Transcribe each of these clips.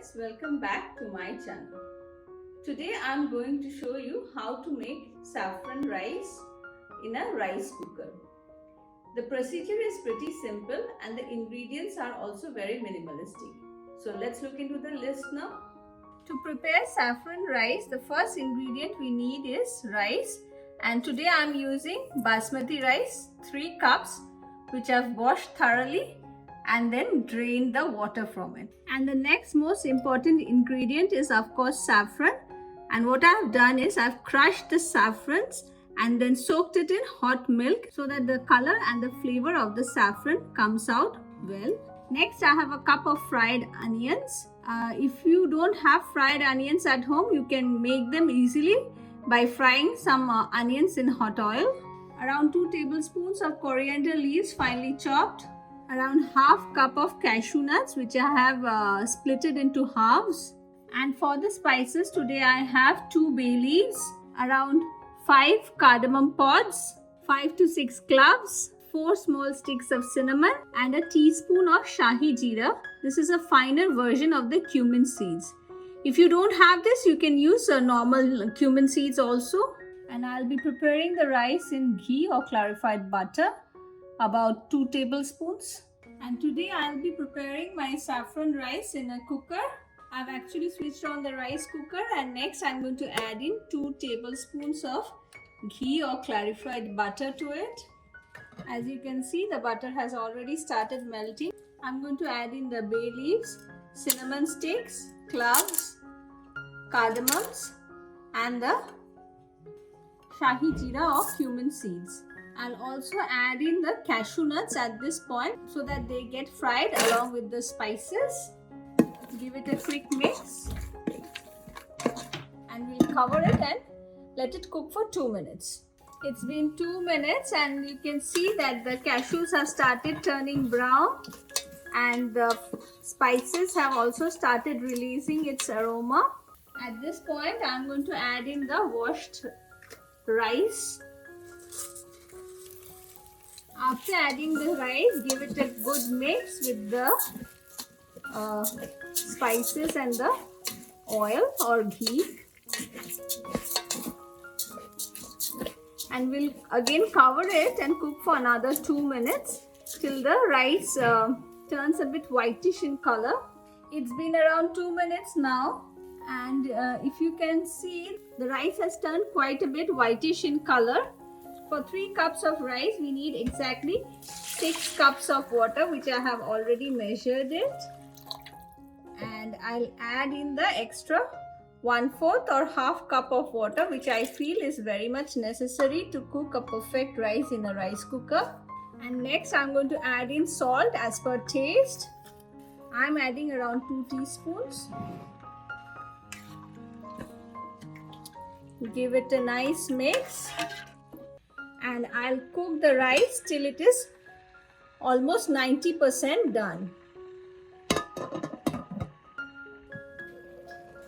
friends, welcome back to my channel. Today I am going to show you how to make saffron rice in a rice cooker. The procedure is pretty simple and the ingredients are also very minimalistic. So let's look into the list now. To prepare saffron rice, the first ingredient we need is rice, and today I am using basmati rice, 3 cups, which I've washed thoroughly and then drain the water from it. And the next most important ingredient is of course saffron, and what I have done is I've crushed the saffrons and then soaked it in hot milk so that the color and the flavor of the saffron comes out well. Next, I have a cup of fried onions. If you don't have fried onions at home, you can make them easily by frying some onions in hot oil. Around 2 tablespoons of coriander leaves finely chopped. Around half cup of cashew nuts, which I have split it into halves. And for the spices, today I have 2 bay leaves, around 5 cardamom pods, 5 to 6 cloves, 4 small sticks of cinnamon, and a teaspoon of shahi jeera. This is a finer version of the cumin seeds. If you don't have this, you can use normal cumin seeds also. And I'll be preparing the rice in ghee or clarified butter, about 2 tablespoons. And today I'll be preparing my saffron rice in a cooker. I've actually switched on the rice cooker, and next I'm going to add in 2 tablespoons of ghee or clarified butter to it. As you can see, the butter has already started melting. I'm going to add in the bay leaves, cinnamon sticks, cloves, cardamoms, and the shahi jeera or cumin seeds. I'll also add in the cashew nuts at this point so that they get fried along with the spices. Give it a quick mix and we'll cover it and let it cook for 2 minutes. It's been 2 minutes and you can see that the cashews have started turning brown and the spices have also started releasing its aroma. At this point, I'm going to add in the washed rice. After adding the rice, give it a good mix with the spices and the oil or ghee. And we'll again cover it and cook for another 2 minutes till the rice turns a bit whitish in color. It's been around 2 minutes now, and if you can see, the rice has turned quite a bit whitish in color. For 3 cups of rice, we need exactly 6 cups of water, which I have already measured it. And I'll add in the extra 1/4 or half cup of water, which I feel is very much necessary to cook a perfect rice in a rice cooker. And next, I'm going to add in salt as per taste. I'm adding around 2 teaspoons. Give it a nice mix. And I'll cook the rice till it is almost 90% done.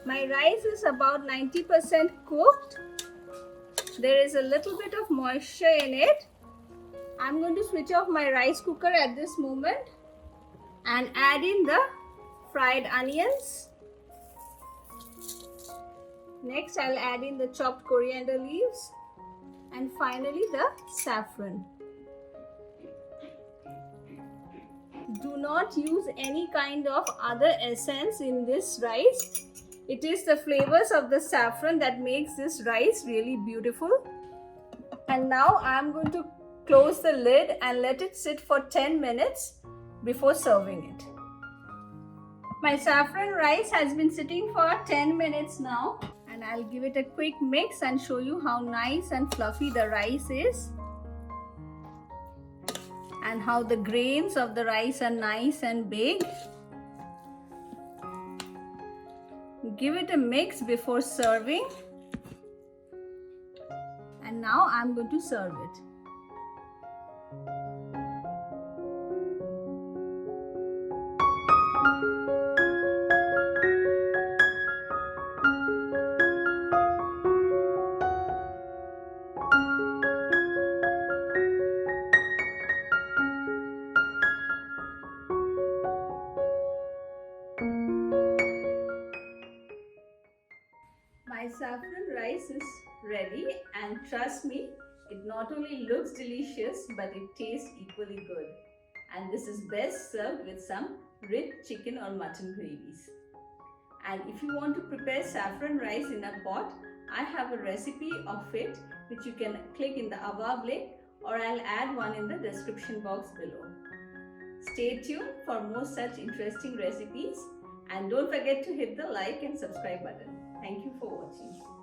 My rice is about 90% cooked. There is a little bit of moisture in it. I'm going to switch off my rice cooker at this moment and add in the fried onions. Next, I'll add in the chopped coriander leaves. And finally, the saffron. Do not use any kind of other essence in this rice. It is the flavors of the saffron that makes this rice really beautiful. And now I am going to close the lid and let it sit for 10 minutes before serving it. My saffron rice has been sitting for 10 minutes now. And I'll give it a quick mix and show you how nice and fluffy the rice is. And how the grains of the rice are nice and big. Give it a mix before serving. And now I'm going to serve it. saffron rice is ready, and trust me, it not only looks delicious but it tastes equally good. And this is best served with some rich chicken or mutton gravies. And if you want to prepare saffron rice in a pot, I have a recipe of it which you can click in the above link, or I'll add one in the description box below. Stay tuned for more such interesting recipes, and don't forget to hit the like and subscribe button. Thank you for watching.